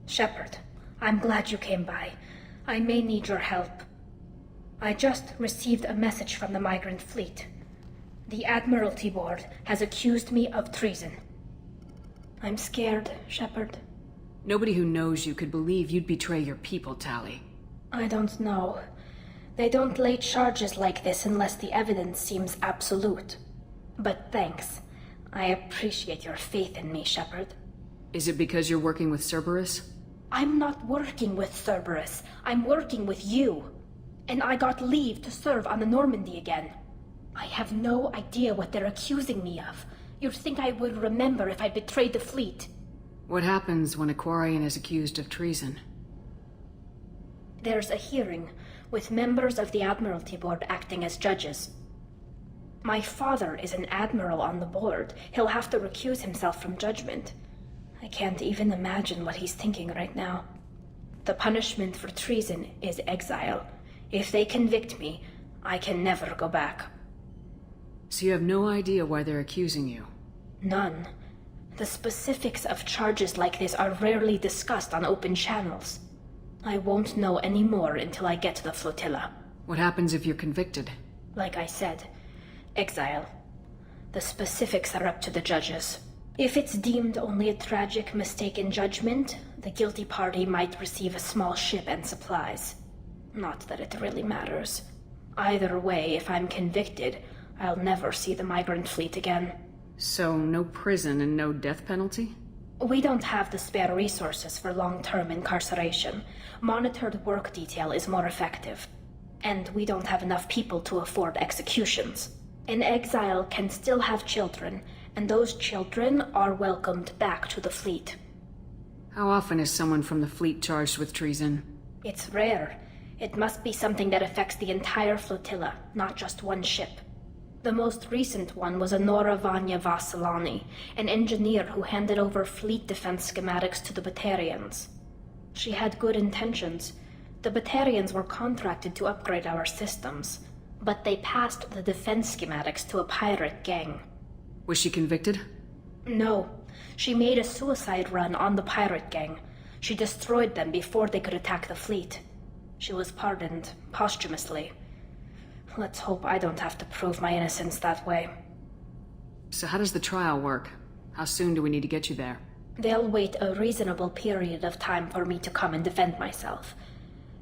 Shepard, I'm glad you came by. I may need your help. I just received a message from the Migrant fleet. The Admiralty board has accused me of treason. I'm scared, Shepard. Nobody who knows you could believe you'd betray your people, Tali. I don't know. They don't lay charges like this unless the evidence seems absolute. But thanks. I appreciate your faith in me, Shepard. Is it because you're working with Cerberus? I'm not working with Cerberus. I'm working with you. And I got leave to serve on the Normandy again. I have no idea what they're accusing me of. You'd think I would remember if I betrayed the fleet. What happens when a Quarian is accused of treason? There's a hearing, with members of the Admiralty board acting as judges. My father is an admiral on the board. He'll have to recuse himself from judgment. I can't even imagine what he's thinking right now. The punishment for treason is exile. If they convict me, I can never go back. So you have no idea why they're accusing you? None. The specifics of charges like this are rarely discussed on open channels. I won't know any more until I get to the flotilla. What happens if you're convicted? Like I said, exile. The specifics are up to the judges. If it's deemed only a tragic mistake in judgment, the guilty party might receive a small ship and supplies. Not that it really matters. Either way, if I'm convicted, I'll never see the Migrant fleet again. So, no prison and no death penalty? We don't have the spare resources for long-term incarceration. Monitored work detail is more effective. And we don't have enough people to afford executions. An exile can still have children, and those children are welcomed back to the fleet. How often is someone from the fleet charged with treason? It's rare. It must be something that affects the entire flotilla, not just one ship. The most recent one was Honora Vanya Vassilani, an engineer who handed over fleet defense schematics to the Batarians. She had good intentions. The Batarians were contracted to upgrade our systems, but they passed the defense schematics to a pirate gang. Was she convicted? No. She made a suicide run on the pirate gang. She destroyed them before they could attack the fleet. She was pardoned, posthumously. Let's hope I don't have to prove my innocence that way. So how does the trial work? How soon do we need to get you there? They'll wait a reasonable period of time for me to come and defend myself.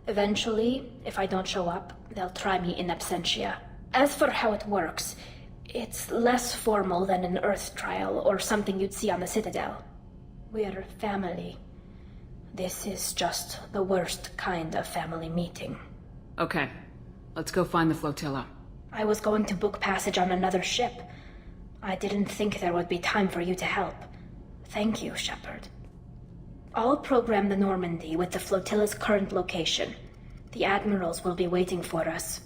Eventually, if I don't show up, they'll try me in absentia. As for how it works, it's less formal than an Earth trial or something you'd see on the Citadel. We're family. This is just the worst kind of family meeting. Okay. Let's go find the flotilla. I was going to book passage on another ship. I didn't think there would be time for you to help. Thank you, Shepard. I'll program the Normandy with the flotilla's current location. The admirals will be waiting for us.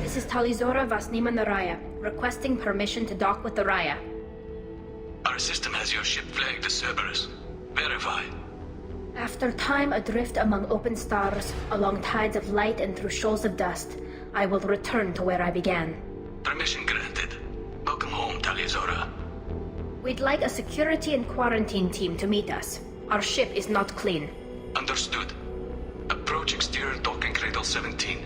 This is Talizora Vasnima Naraya, requesting permission to dock with the Raya. Our system has your ship flagged as Cerberus. Verify. After time adrift among open stars, along tides of light and through shoals of dust, I will return to where I began. Permission granted. Welcome home, Talizora. We'd like a security and quarantine team to meet us. Our ship is not clean. Understood. Approach exterior docking cradle 17.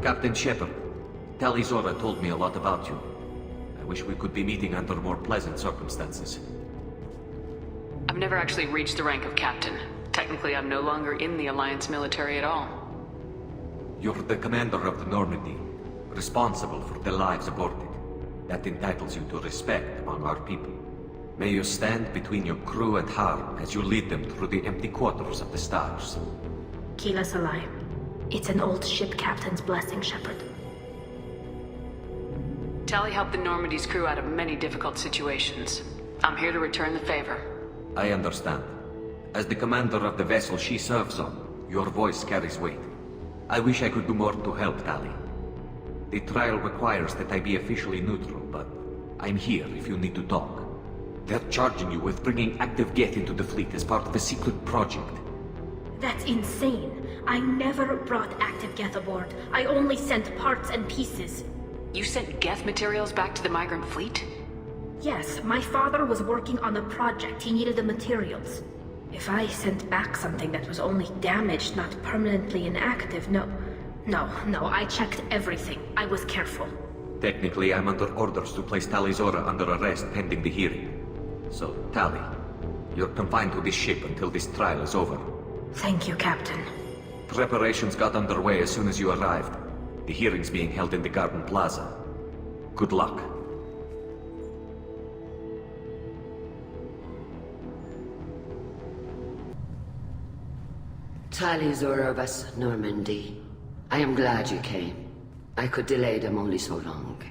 Captain Shepard, Talizora told me a lot about you. I wish we could be meeting under more pleasant circumstances. I've never actually reached the rank of captain. Technically, I'm no longer in the Alliance military at all. You're the commander of the Normandy, responsible for the lives aborted. That entitles you to respect among our people. May you stand between your crew and harm as you lead them through the empty quarters of the stars. Kila Salai. It's an old ship captain's blessing, Shepard. Tali helped the Normandy's crew out of many difficult situations. I'm here to return the favor. I understand. As the commander of the vessel she serves on, your voice carries weight. I wish I could do more to help, Tali. The trial requires that I be officially neutral, but I'm here if you need to talk. They're charging you with bringing active Geth into the fleet as part of a secret project. That's insane. I never brought active Geth aboard. I only sent parts and pieces. You sent Geth materials back to the Migrant fleet? Yes, my father was working on a project. He needed the materials. If I sent back something that was only damaged, not permanently inactive, no, I checked everything. I was careful. Technically, I'm under orders to place Tali Zora under arrest pending the hearing. So, Tali, you're confined to this ship until this trial is over. Thank you, Captain. Preparations got underway as soon as you arrived. The hearing's being held in the Garden Plaza. Good luck. Tali Zora vas Normandy. I am glad you came. I could delay them only so long.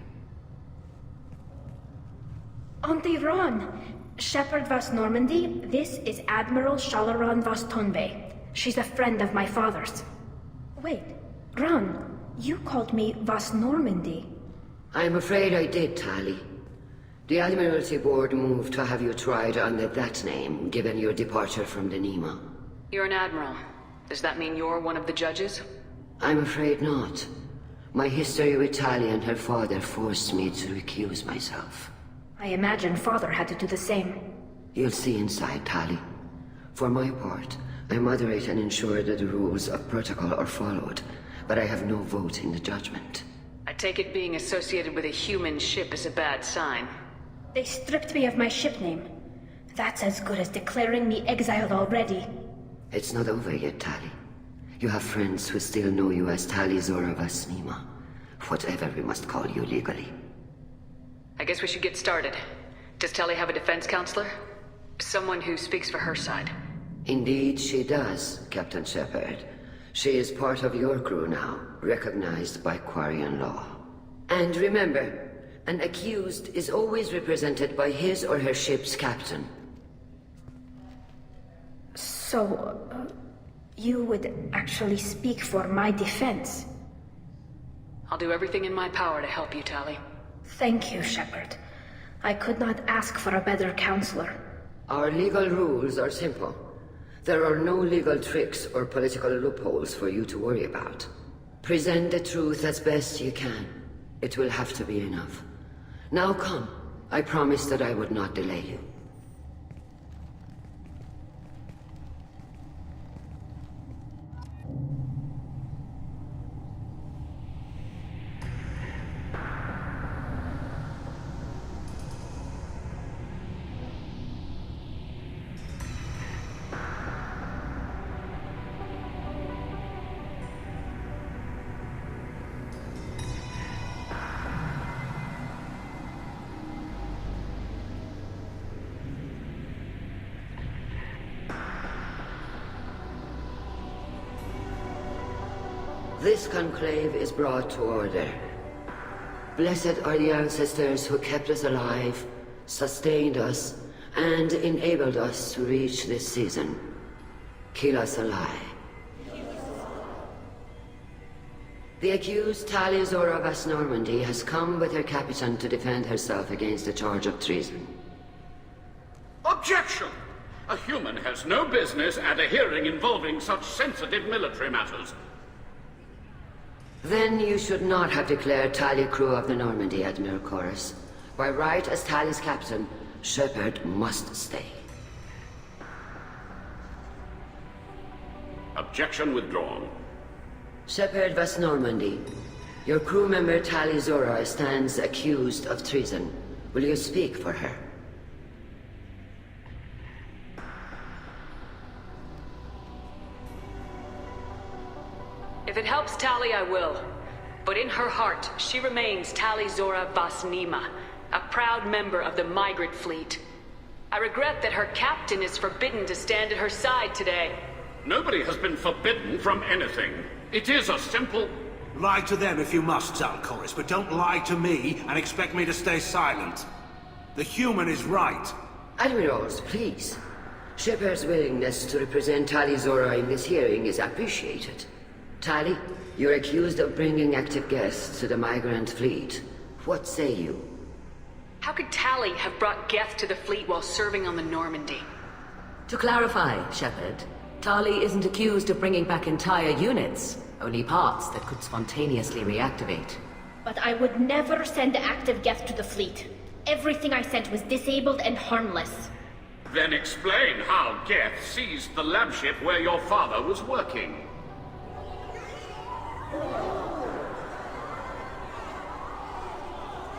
Auntie Ron! Shepard vas Normandy, this is Admiral Shalaran vas Tonbe. She's a friend of my father's. Wait, Ron, you called me vas Normandy. I'm afraid I did, Tali. The Admiralty board moved to have you tried under that name, given your departure from the Nima. You're an admiral. Does that mean you're one of the judges? I'm afraid not. My history with Tali and her father forced me to recuse myself. I imagine father had to do the same. You'll see inside, Tali. For my part, I moderate and ensure that the rules of protocol are followed, but I have no vote in the judgment. I take it being associated with a human ship is a bad sign. They stripped me of my ship name. That's as good as declaring me exiled already. It's not over yet, Tali. You have friends who still know you as Tali Zora vas Nima. Whatever we must call you legally. I guess we should get started. Does Tali have a defense counselor? Someone who speaks for her side. Indeed she does, Captain Shepard. She is part of your crew now, recognized by Quarian law. And remember, an accused is always represented by his or her ship's captain. So, you would actually speak for my defense? I'll do everything in my power to help you, Tali. Thank you, Shepard. I could not ask for a better counselor. Our legal rules are simple. There are no legal tricks or political loopholes for you to worry about. Present the truth as best you can. It will have to be enough. Now come. I promised that I would not delay you. This conclave is brought to order. Blessed are the ancestors who kept us alive, sustained us, and enabled us to reach this season. Kila Salai. The accused Tali Zora vas Normandy has come with her captain to defend herself against the charge of treason. Objection! A human has no business at a hearing involving such sensitive military matters. Then you should not have declared Tali crew of the Normandy, Admiral Chorus. By right as Tali's captain, Shepard must stay. Objection withdrawn. Shepard vas Normandy. Your crew member Tali Zora stands accused of treason. Will you speak for her? If it helps Tali, I will. But in her heart, she remains Tali Zora vas Nima, a proud member of the Migrant fleet. I regret that her captain is forbidden to stand at her side today. Nobody has been forbidden from anything. It is a simple... Lie to them if you must, Chorus, but don't lie to me and expect me to stay silent. The human is right. Admirals, please. Shepard's willingness to represent Tali Zora in this hearing is appreciated. Tali, you're accused of bringing active guests to the Migrant fleet. What say you? How could Tali have brought Geth to the fleet while serving on the Normandy? To clarify, Shepard, Tali isn't accused of bringing back entire units, only parts that could spontaneously reactivate. But I would never send active Geth to the fleet. Everything I sent was disabled and harmless. Then explain how Geth seized the lab ship where your father was working.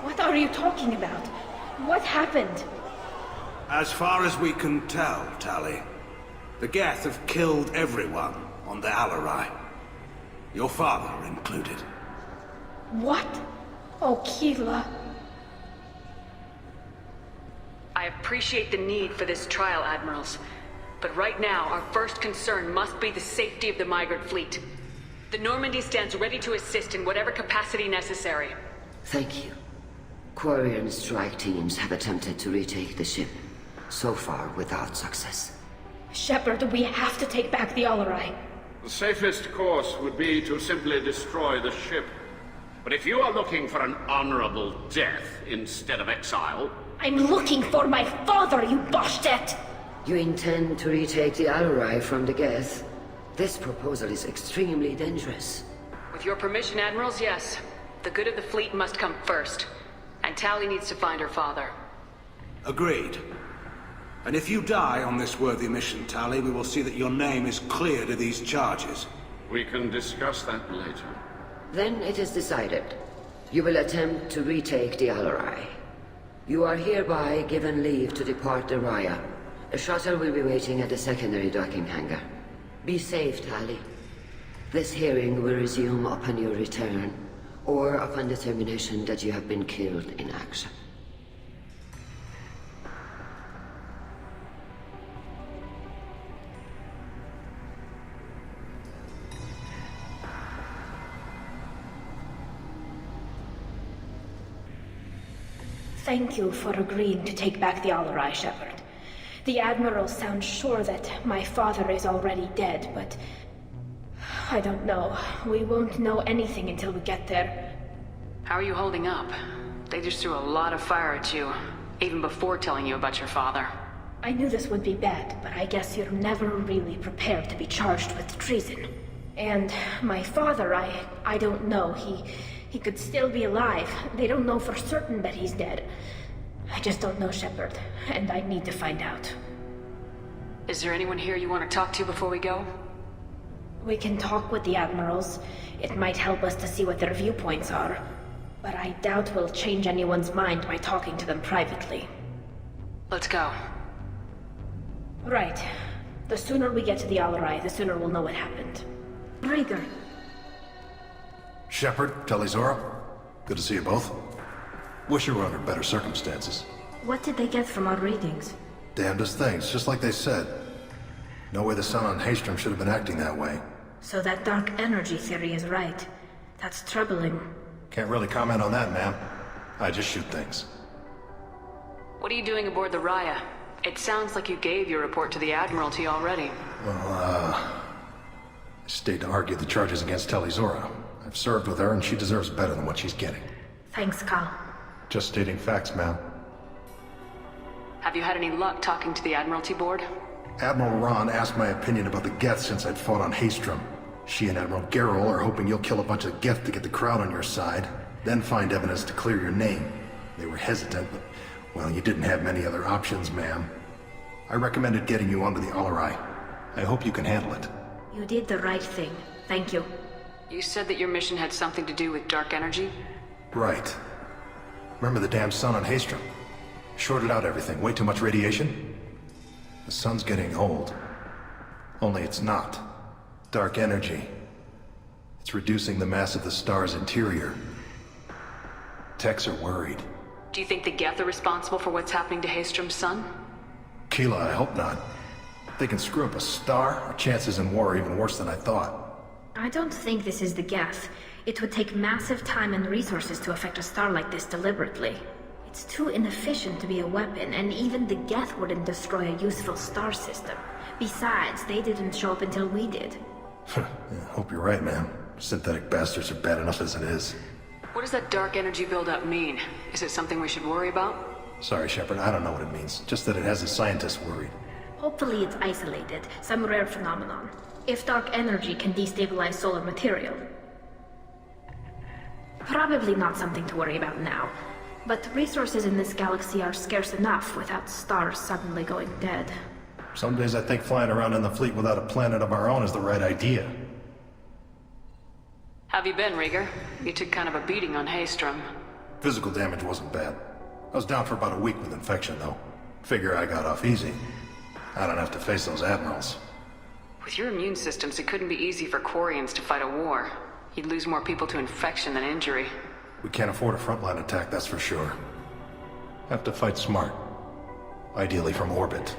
What are you talking about? What happened? As far as we can tell, Tali, the Geth have killed everyone on the Alarai. Your father included. What? Oh, Keela. I appreciate the need for this trial, Admirals. But right now, our first concern must be the safety of the Migrant fleet. The Normandy stands ready to assist in whatever capacity necessary. Thank you. Quarian strike teams have attempted to retake the ship, so far without success. Shepard, we have to take back the Alarai. The safest course would be to simply destroy the ship. But if you are looking for an honorable death instead of exile... I'm looking for my father, you bastet! You intend to retake the Alarai from the Geth? This proposal is extremely dangerous. With your permission, Admirals, yes. The good of the fleet must come first. And Tali needs to find her father. Agreed. And if you die on this worthy mission, Tali, we will see that your name is cleared of these charges. We can discuss that later. Then it is decided. You will attempt to retake the Alarai. You are hereby given leave to depart the Raya. A shuttle will be waiting at the secondary docking hangar. Be safe, Tali. This hearing will resume upon your return, or upon determination that you have been killed in action. Thank you for agreeing to take back the Alarai, Shepard. The Admiral sounds sure that my father is already dead, but... I don't know. We won't know anything until we get there. How are you holding up? They just threw a lot of fire at you, even before telling you about your father. I knew this would be bad, but I guess you're never really prepared to be charged with treason. And my father, I don't know. He could still be alive. They don't know for certain that he's dead. I just don't know, Shepard, and I need to find out. Is there anyone here you want to talk to before we go? We can talk with the Admirals. It might help us to see what their viewpoints are. But I doubt we'll change anyone's mind by talking to them privately. Let's go. Right. The sooner we get to the Alarai, the sooner we'll know what happened. Rhaegar. Shepard, Tali-Zora, good to see you both. Wish you were under better circumstances. What did they get from our readings? Damnedest things, just like they said. No way the sun on Haystrom should have been acting that way. So that dark energy theory is right. That's troubling. Can't really comment on that, ma'am. I just shoot things. What are you doing aboard the Raya? It sounds like you gave your report to the Admiralty already. Well, I stayed to argue the charges against Tali-Zora. I've served with her, and she deserves better than what she's getting. Thanks, Cal. Just stating facts, ma'am. Have you had any luck talking to the Admiralty board? Admiral Ron asked my opinion about the Geth since I'd fought on Haystrom. She and Admiral Garrel are hoping you'll kill a bunch of Geth to get the crowd on your side, then find evidence to clear your name. They were hesitant, but, well, you didn't have many other options, ma'am. I recommended getting you onto the Alarai. I hope you can handle it. You did the right thing. Thank you. You said that your mission had something to do with dark energy? Right. Remember the damn sun on Haystrom? Shorted out everything. Way too much radiation? The sun's getting old. Only it's not. Dark energy. It's reducing the mass of the star's interior. Techs are worried. Do you think the Geth are responsible for what's happening to Haystrom's sun? Keela, I hope not. If they can screw up a star, our chances in war are even worse than I thought. I don't think this is the Geth. It would take massive time and resources to affect a star like this deliberately. It's too inefficient to be a weapon, and even the Geth wouldn't destroy a useful star system. Besides, they didn't show up until we did. Yeah, hope you're right, man. Synthetic bastards are bad enough as it is. What does that dark energy buildup mean? Is it something we should worry about? Sorry, Shepard, I don't know what it means. Just that it has the scientists worried. Hopefully it's isolated, some rare phenomenon. If dark energy can destabilize solar material. Probably not something to worry about now. But resources in this galaxy are scarce enough without stars suddenly going dead. Some days I think flying around in the fleet without a planet of our own is the right idea. Have you been, Rieger? You took kind of a beating on Haystrom. Physical damage wasn't bad. I was down for about a week with infection, though. Figure I got off easy. I don't have to face those admirals. With your immune systems, it couldn't be easy for Quarians to fight a war. You'd lose more people to infection than injury. We can't afford a frontline attack, that's for sure. Have to fight smart. Ideally from orbit.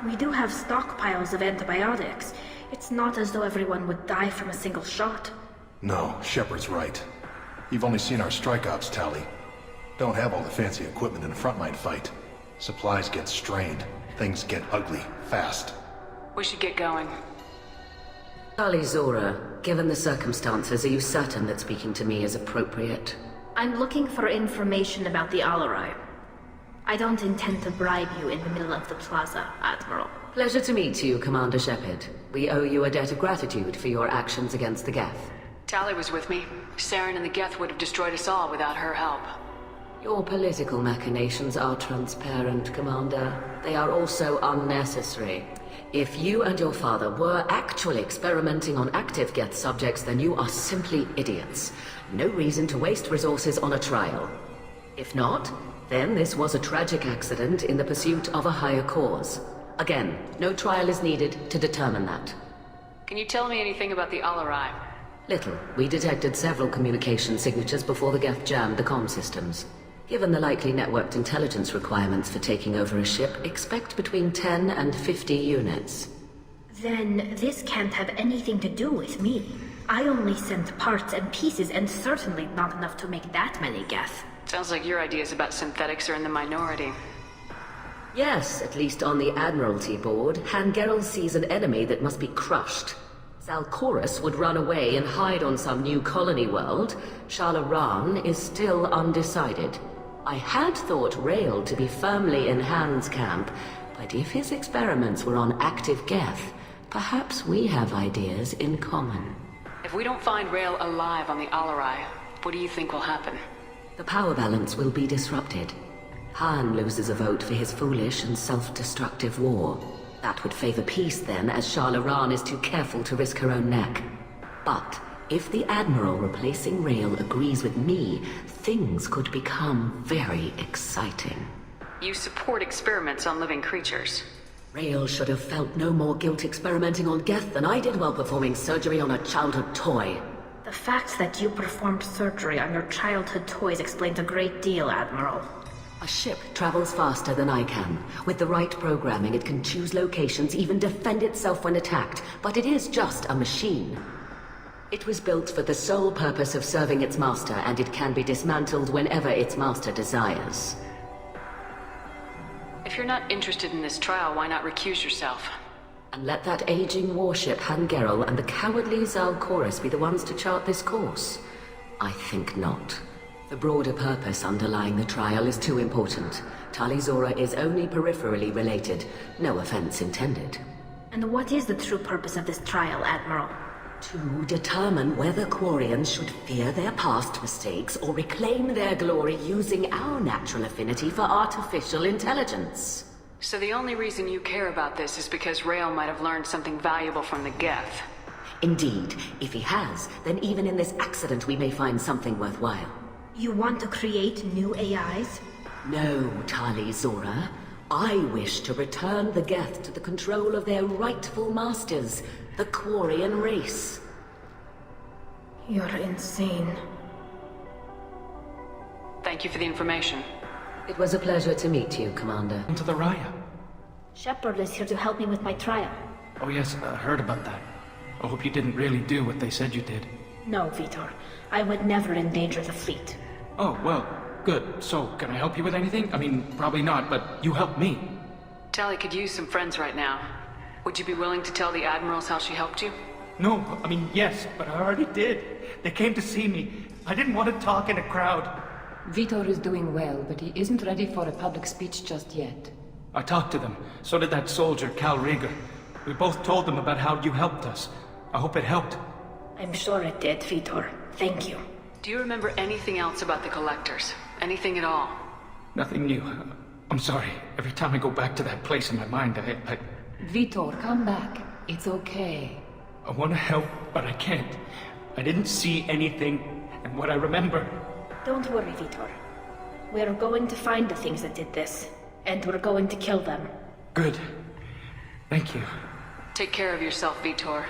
We do have stockpiles of antibiotics. It's not as though everyone would die from a single shot. No, Shepard's right. You've only seen our strikeouts, Tali. Don't have all the fancy equipment in a frontline fight. Supplies get strained. Things get ugly, fast. We should get going. Tali Zora, given the circumstances, are you certain that speaking to me is appropriate? I'm looking for information about the Alarai. I don't intend to bribe you in the middle of the plaza, Admiral. Pleasure to meet you, Commander Shepard. We owe you a debt of gratitude for your actions against the Geth. Tali was with me. Saren and the Geth would have destroyed us all without her help. Your political machinations are transparent, Commander. They are also unnecessary. If you and your father were actually experimenting on active Geth subjects, then you are simply idiots. No reason to waste resources on a trial. If not, then this was a tragic accident in the pursuit of a higher cause. Again, no trial is needed to determine that. Can you tell me anything about the Alarai? Little. We detected several communication signatures before the Geth jammed the comm systems. Given the likely networked intelligence requirements for taking over a ship, expect between 10 and 50 units. Then this can't have anything to do with me. I only sent parts and pieces, and certainly not enough to make that many Geth. Sounds like your ideas about synthetics are in the minority. Yes, at least on the Admiralty board, Hangerel sees an enemy that must be crushed. Zalcorus would run away and hide on some new colony world. Shalaran is still undecided. I had thought Rael to be firmly in Han's camp, but if his experiments were on active Geth, perhaps we have ideas in common. If we don't find Rael alive on the Alarai, what do you think will happen? The power balance will be disrupted. Han loses a vote for his foolish and self-destructive war. That would favor peace then, as Shalaran is too careful to risk her own neck. But if the Admiral replacing Rael agrees with me, things could become very exciting. You support experiments on living creatures. Rael should have felt no more guilt experimenting on Geth than I did while performing surgery on a childhood toy. The fact that you performed surgery on your childhood toys explains a great deal, Admiral. A ship travels faster than I can. With the right programming, it can choose locations, even defend itself when attacked. But it is just a machine. It was built for the sole purpose of serving its master, and it can be dismantled whenever its master desires. If you're not interested in this trial, why not recuse yourself? And let that aging warship Hangerel and the cowardly Zalcorus be the ones to chart this course? I think not. The broader purpose underlying the trial is too important. Tali Zora is only peripherally related. No offense intended. And what is the true purpose of this trial, Admiral? To determine whether Quarians should fear their past mistakes or reclaim their glory using our natural affinity for artificial intelligence. So the only reason you care about this is because Rael might have learned something valuable from the Geth. Indeed. If he has, then even in this accident we may find something worthwhile. You want to create new AIs? No, Tali Zora. I wish to return the Geth to the control of their rightful masters, the Quarian race. You're insane. Thank you for the information. It was a pleasure to meet you, Commander. Into the Raya. Shepard is here to help me with my trial. Oh yes, I heard about that. I hope you didn't really do what they said you did. No, Vitor. I would never endanger the fleet. Oh, well, good. So, can I help you with anything? I mean, probably not, but you helped me. Tali could use some friends right now. Would you be willing to tell the Admirals how she helped you? No, I mean, yes, but I already did. They came to see me. I didn't want to talk in a crowd. Vitor is doing well, but he isn't ready for a public speech just yet. I talked to them. So did that soldier, Cal Rieger. We both told them about how you helped us. I hope it helped. I'm sure it did, Vitor. Thank you. Do you remember anything else about the Collectors? Anything at all? Nothing new. I'm sorry. Every time I go back to that place in my mind, I Vitor, come back. It's okay. I want to help, but I can't. I didn't see anything, and what I remember... Don't worry, Vitor. We're going to find the things that did this, and we're going to kill them. Good. Thank you. Take care of yourself, Vitor.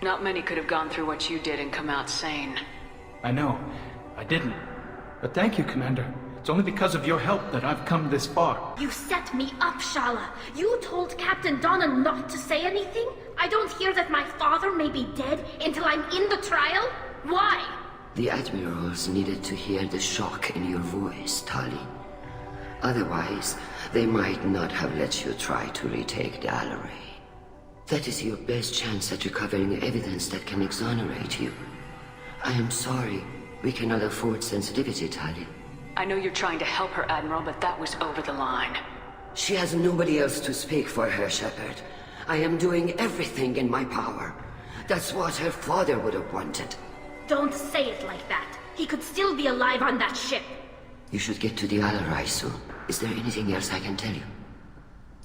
Not many could have gone through what you did and come out sane. I know. I didn't. But thank you, Commander. It's only because of your help that I've come this far. You set me up, Shala. You told Captain Donna not to say anything? I don't hear that my father may be dead until I'm in the trial? Why? The Admirals needed to hear the shock in your voice, Tali. Otherwise, they might not have let you try to retake the Alaray. That is your best chance at recovering evidence that can exonerate you. I am sorry. We cannot afford sensitivity, Tali. I know you're trying to help her, Admiral, but that was over the line. She has nobody else to speak for her, Shepard. I am doing everything in my power. That's what her father would have wanted. Don't say it like that. He could still be alive on that ship. You should get to the Alaray soon. Is there anything else I can tell you?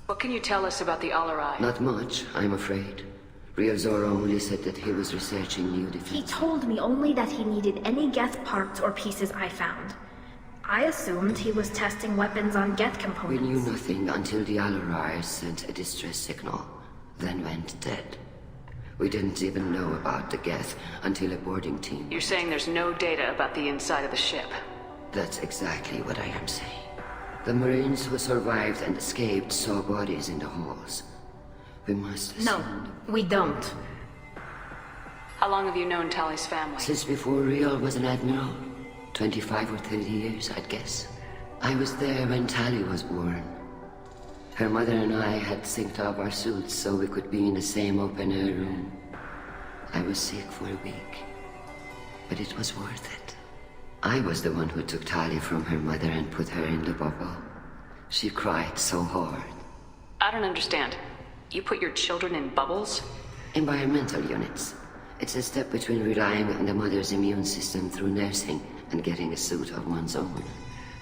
What can you tell us about the Alaray? Not much, I'm afraid. Real Zora only said that he was researching new defense. He told me only that he needed any Geth parts or pieces I found. I assumed he was testing weapons on Geth components. We knew nothing until the Alaray sent a distress signal, then went dead. We didn't even know about the Geth until a boarding team... You're saying there's no data about the inside of the ship? That's exactly what I am saying. The Marines who survived and escaped saw bodies in the halls. We must assume... No, we don't. How long have you known Tali's family? Since before Real was an Admiral. 25 or 30 years, I'd guess. I was there when Tali was born. Her mother and I had synced up our suits so we could be in the same open-air room. I was sick for a week, but it was worth it. I was the one who took Tali from her mother and put her in the bubble. She cried so hard. I don't understand. You put your children in bubbles? Environmental units. It's a step between relying on the mother's immune system through nursing and getting a suit of one's own.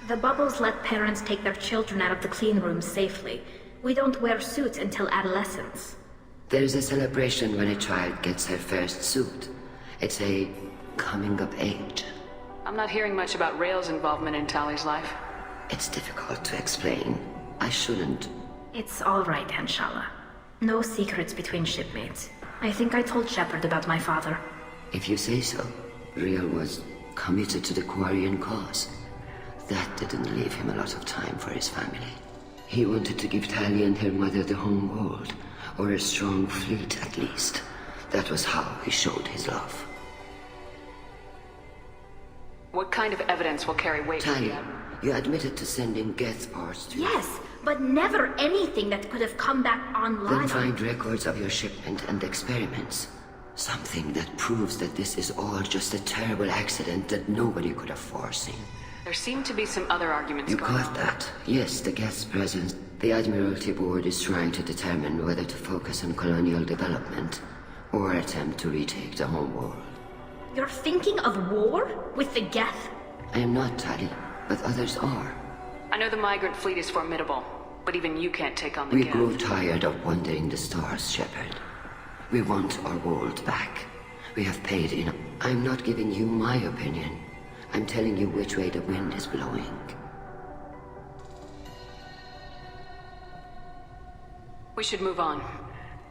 The bubbles let parents take their children out of the clean rooms safely. We don't wear suits until adolescence. There's a celebration when a child gets her first suit. It's a coming of age. I'm not hearing much about Rail's involvement in Tali's life. It's difficult to explain. I shouldn't. It's all right, Anshala. No secrets between shipmates. I think I told Shepard about my father. If you say so. Real was committed to the Quarian cause. That didn't leave him a lot of time for his family. He wanted to give Tali and her mother the home world, or a strong fleet at least. That was how he showed his love. What kind of evidence will carry weight? Tali, you admitted to sending Geth parts to... Yes, but never anything that could have come back online. Then find records of your shipment and experiments. Something that proves that this is all just a terrible accident that nobody could have foreseen. There seem to be some other arguments You going caught on. that? Yes, the Geth's presence. The Admiralty Board is trying to determine whether to focus on colonial development or attempt to retake the home world. You're thinking of war? With the Geth? I am not, Tali, but others are. I know the Migrant fleet is formidable, but even you can't take on the We Geth. grow tired of wandering the stars, Shepard. We want our world back. We have paid enough. I'm not giving you my opinion. I'm telling you which way the wind is blowing. We should move on.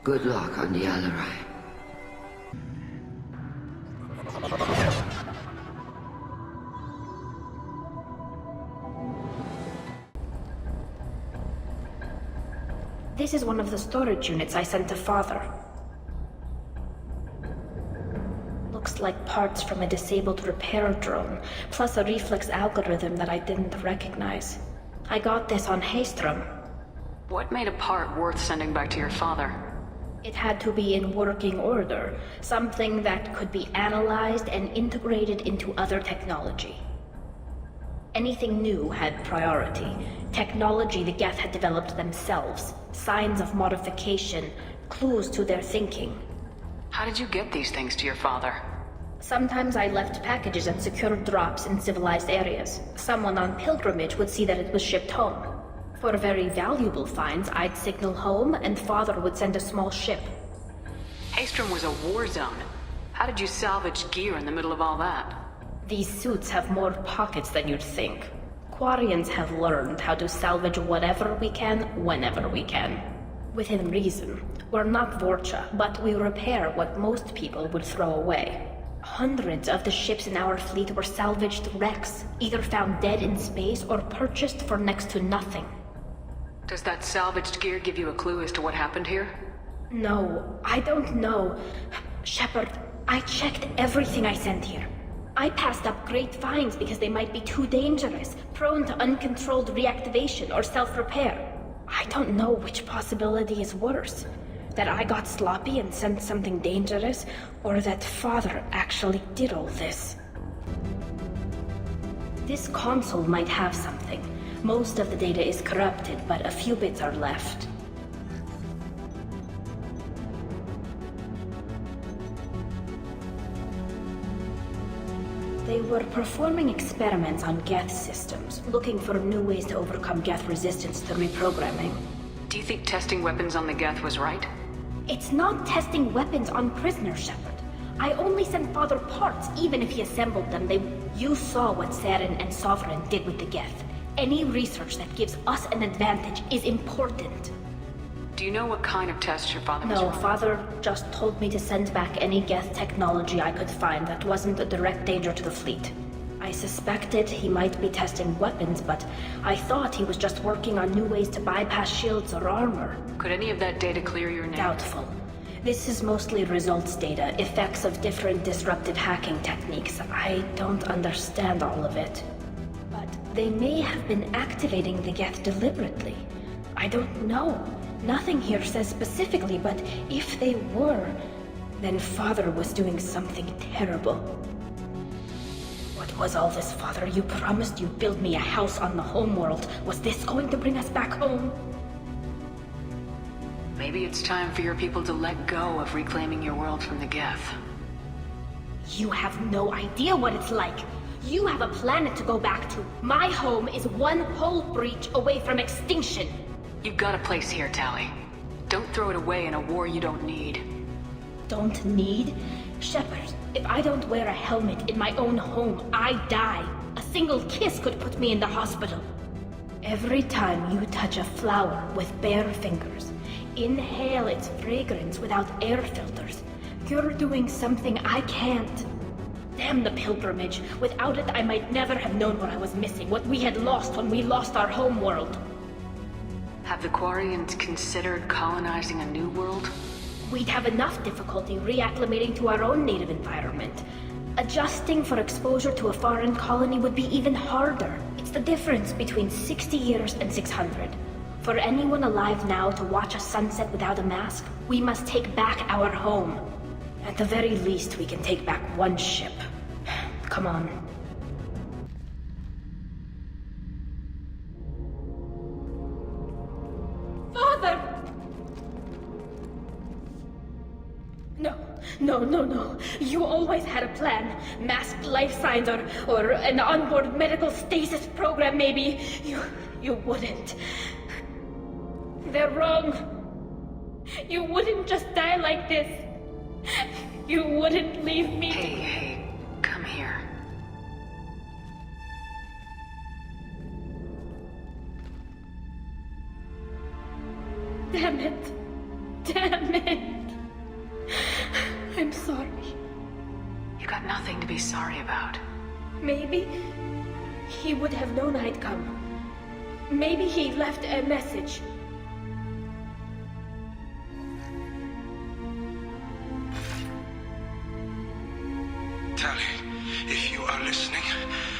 Good luck on the Alaray. This is one of the storage units I sent to Father. Looks like parts from a disabled repair drone, plus a reflex algorithm that I didn't recognize. I got this on Haystrom. What made a part worth sending back to your father? It had to be in working order, something that could be analyzed and integrated into other technology. Anything new had priority. Technology the Geth had developed themselves, signs of modification, clues to their thinking. How did you get these things to your father? Sometimes I left packages and secured drops in civilized areas. Someone on pilgrimage would see that it was shipped home. For very valuable finds, I'd signal home, and Father would send a small ship. Haestrom was a war zone. How did you salvage gear in the middle of all that? These suits have more pockets than you'd think. Quarians have learned how to salvage whatever we can, whenever we can. Within reason. We're not Vorcha, but we repair what most people would throw away. Hundreds of the ships in our fleet were salvaged wrecks, either found dead in space or purchased for next to nothing. Does that salvaged gear give you a clue as to what happened here? No, I don't know. Shepard, I checked everything I sent here. I passed up great finds because they might be too dangerous, prone to uncontrolled reactivation or self-repair. I don't know which possibility is worse. That I got sloppy and sent something dangerous, or that Father actually did all this. This console might have something. Most of the data is corrupted, but a few bits are left. They were performing experiments on Geth systems, looking for new ways to overcome Geth resistance to reprogramming. Do you think testing weapons on the Geth was right? It's not testing weapons on prisoners, Shepard. I only sent Father parts, even if he assembled them. You saw what Saren and Sovereign did with the Geth. Any research that gives us an advantage is important. Do you know what kind of tests your father was No, running? Father just told me to send back any Geth technology I could find that wasn't a direct danger to the fleet. I suspected he might be testing weapons, but I thought he was just working on new ways to bypass shields or armor. Could any of that data clear your name? Doubtful. This is mostly results data, effects of different disruptive hacking techniques. I don't understand all of it. But they may have been activating the Geth deliberately. I don't know. Nothing here says specifically, but if they were, then Father was doing something terrible. What was all this, Father? You promised you'd build me a house on the homeworld. Was this going to bring us back home? Maybe it's time for your people to let go of reclaiming your world from the Geth. You have no idea what it's like. You have a planet to go back to. My home is one hull breach away from extinction. You've got a place here, Tali. Don't throw it away in a war you don't need. Don't need? Shepard, if I don't wear a helmet in my own home, I die. A single kiss could put me in the hospital. Every time you touch a flower with bare fingers, inhale its fragrance without air filters, you're doing something I can't. Damn the pilgrimage. Without it, I might never have known what I was missing, what we had lost when we lost our home world. Have the Quarians considered colonizing a new world? We'd have enough difficulty reacclimating to our own native environment. Adjusting for exposure to a foreign colony would be even harder. It's the difference between 60 years and 600. For anyone alive now to watch a sunset without a mask, we must take back our home. At the very least, we can take back one ship. Come on. Father! No. You always had a plan. Masked life signs or an onboard medical stasis program, maybe. You wouldn't. They're wrong. You wouldn't just die like this. You wouldn't leave me. Hey, come here. Damn it. I'm sorry. You got nothing to be sorry about. Maybe he would have known I'd come. Maybe he left a message. Tali, if you are listening,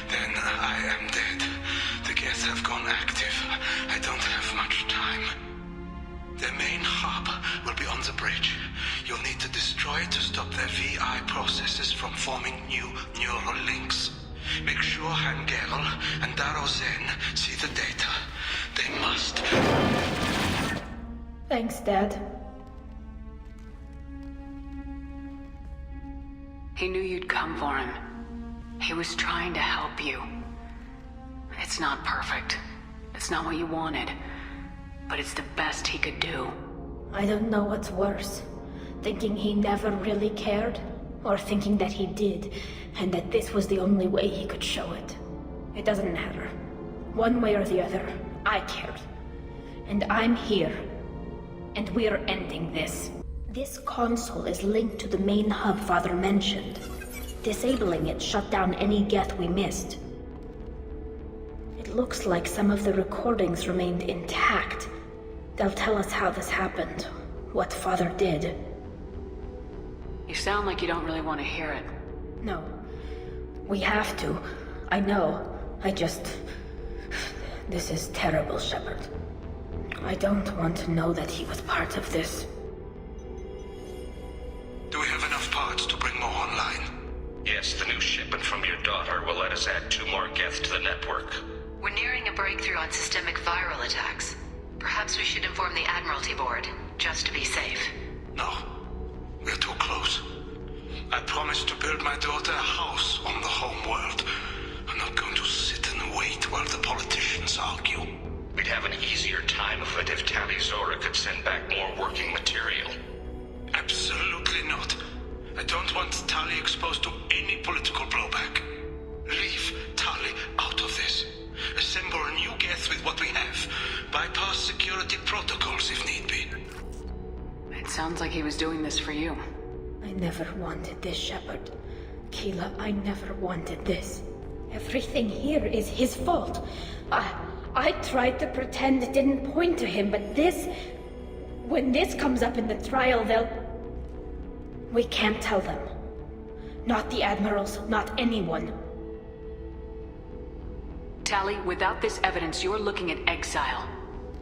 then I am dead. The Geth have gone active. I don't have much time. The main hub will be on on the bridge. You'll need to destroy it to stop their VI processes from forming new neural links. Make sure Gerrel and Zen see the data. They must... Thanks, Dad. He knew you'd come for him. He was trying to help you. It's not perfect. It's not what you wanted. But it's the best he could do. I don't know what's worse. Thinking he never really cared, or thinking that he did, and that this was the only way he could show it. It doesn't matter. One way or the other, I cared. And I'm here. And we're ending this. This console is linked to the main hub Father mentioned. Disabling it shut down any Geth we missed. It looks like some of the recordings remained intact. They'll tell us how this happened, what Father did. You sound like you don't really want to hear it. No. We have to. I know. This is terrible, Shepard. I don't want to know that he was part of this. Do we have enough parts to bring more online? Yes, the new shipment from your daughter will let us add 2 more Geth to the network. We're nearing a breakthrough on systemic viral attacks. Perhaps we should inform the Admiralty board, just to be safe. No. We're too close. I promised to build my daughter a house on the home world. I'm not going to sit and wait while the politicians argue. We'd have an easier time of it if Tali Zora could send back more working material. Absolutely not. I don't want Tali exposed to any political blowback. Leave Tali out of this. Assemble a new Geth with what we have. Bypass security protocols if need be. It sounds like he was doing this for you. I never wanted this, Shepard. Keela, I never wanted this. Everything here is his fault. I tried to pretend it didn't point to him, but this... When this comes up in the trial, they'll... We can't tell them. Not the Admirals, not anyone. Tali, without this evidence, you're looking at exile.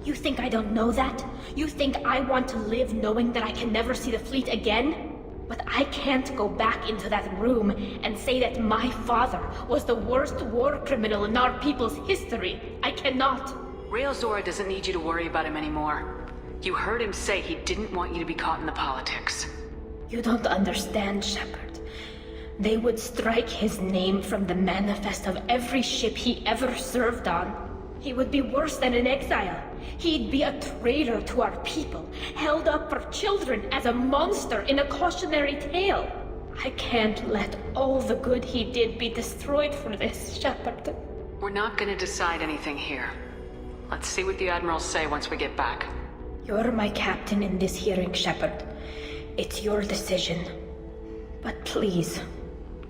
You think I don't know that? You think I want to live knowing that I can never see the fleet again? But I can't go back into that room and say that my father was the worst war criminal in our people's history. I cannot. Real Zora doesn't need you to worry about him anymore. You heard him say he didn't want you to be caught in the politics. You don't understand, Shepard. They would strike his name from the manifest of every ship he ever served on. He would be worse than an exile. He'd be a traitor to our people, held up for children as a monster in a cautionary tale. I can't let all the good he did be destroyed for this, Shepard. We're not gonna decide anything here. Let's see what the Admirals say once we get back. You're my captain in this hearing, Shepard. It's your decision. But please,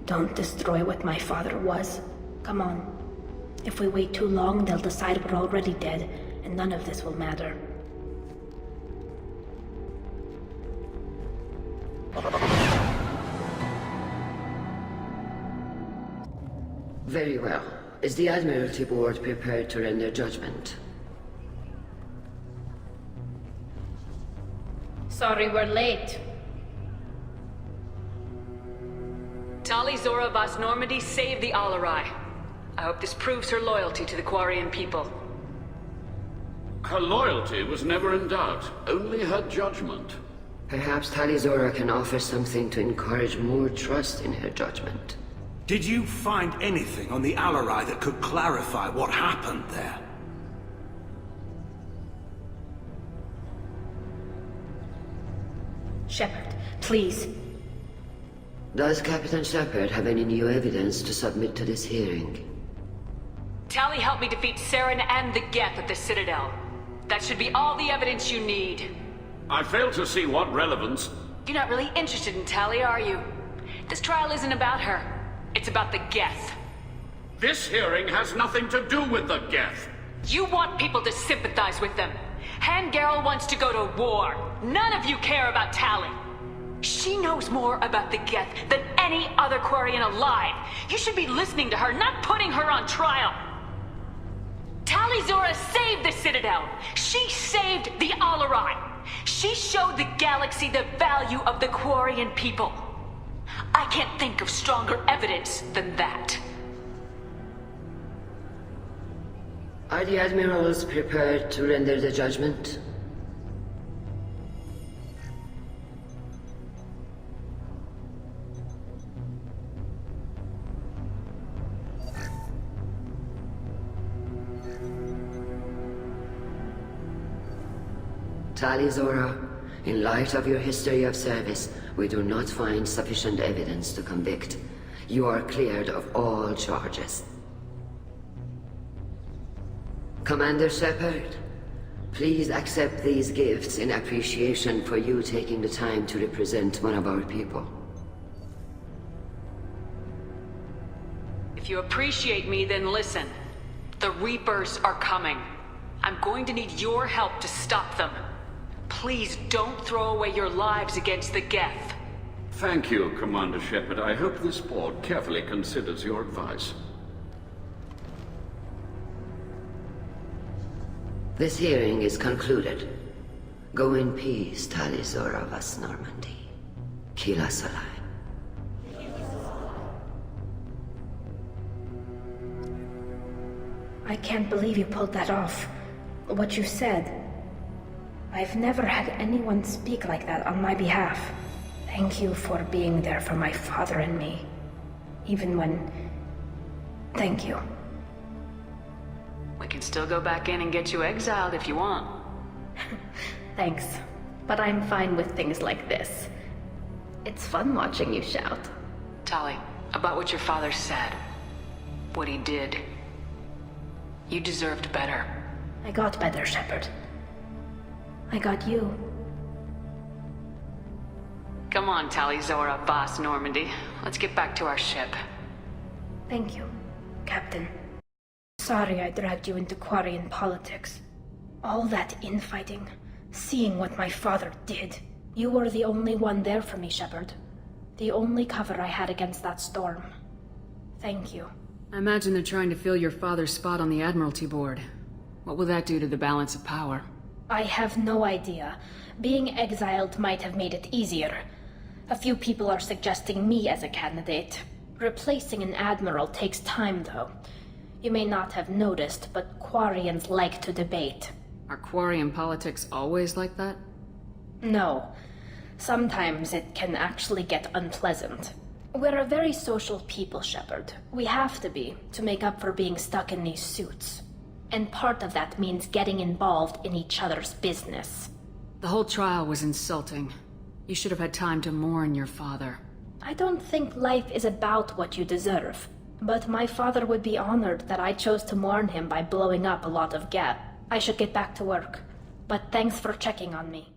don't destroy what my father was. Come on. If we wait too long, they'll decide we're already dead, and none of this will matter. Very well. Is the Admiralty board prepared to render judgment? Sorry we're late. Tali Zora Vas Normandy saved the Alarai. I hope this proves her loyalty to the Quarian people. Her loyalty was never in doubt, only her judgment. Perhaps Tali Zora can offer something to encourage more trust in her judgment. Did you find anything on the Alarai that could clarify what happened there? Shepard, please. Does Captain Shepard have any new evidence to submit to this hearing? Tali helped me defeat Saren and the Geth at the Citadel. That should be all the evidence you need. I fail to see what relevance... You're not really interested in Tali, are you? This trial isn't about her. It's about the Geth. This hearing has nothing to do with the Geth. You want people to sympathize with them. Gerrel wants to go to war. None of you care about Tali. She knows more about the Geth than any other Quarian alive. You should be listening to her, not putting her on trial. Tali Zora saved the Citadel. She saved the Alarai. She showed the galaxy the value of the Quarian people. I can't think of stronger evidence than that. Are the Admirals prepared to render the judgment? Tali Zora, in light of your history of service, we do not find sufficient evidence to convict. You are cleared of all charges. Commander Shepard, please accept these gifts in appreciation for you taking the time to represent one of our people. If you appreciate me, then listen. The Reapers are coming. I'm going to need your help to stop them. Please don't throw away your lives against the Geth. Thank you, Commander Shepard. I hope this board carefully considers your advice. This hearing is concluded. Go in peace, Tali Zora Vas Normandy. Kila Salai. I can't believe you pulled that off. What you said. I've never had anyone speak like that on my behalf. Thank you for being there for my father and me. Even when... Thank you. We can still go back in and get you exiled if you want. Thanks. But I'm fine with things like this. It's fun watching you shout. Tali, about what your father said. What he did. You deserved better. I got better, Shepard. I got you. Come on, Tali Zora Vas Normandy. Let's get back to our ship. Thank you, Captain. Sorry I dragged you into Quarian politics. All that infighting, seeing what my father did. You were the only one there for me, Shepard. The only cover I had against that storm. Thank you. I imagine they're trying to fill your father's spot on the Admiralty board. What will that do to the balance of power? I have no idea. Being exiled might have made it easier. A few people are suggesting me as a candidate. Replacing an admiral takes time, though. You may not have noticed, but Quarians like to debate. Are Quarian politics always like that? No. Sometimes it can actually get unpleasant. We're a very social people, Shepard. We have to be, to make up for being stuck in these suits. And part of that means getting involved in each other's business. The whole trial was insulting. You should have had time to mourn your father. I don't think life is about what you deserve. But my father would be honored that I chose to mourn him by blowing up a lot of Geth. I should get back to work. But thanks for checking on me.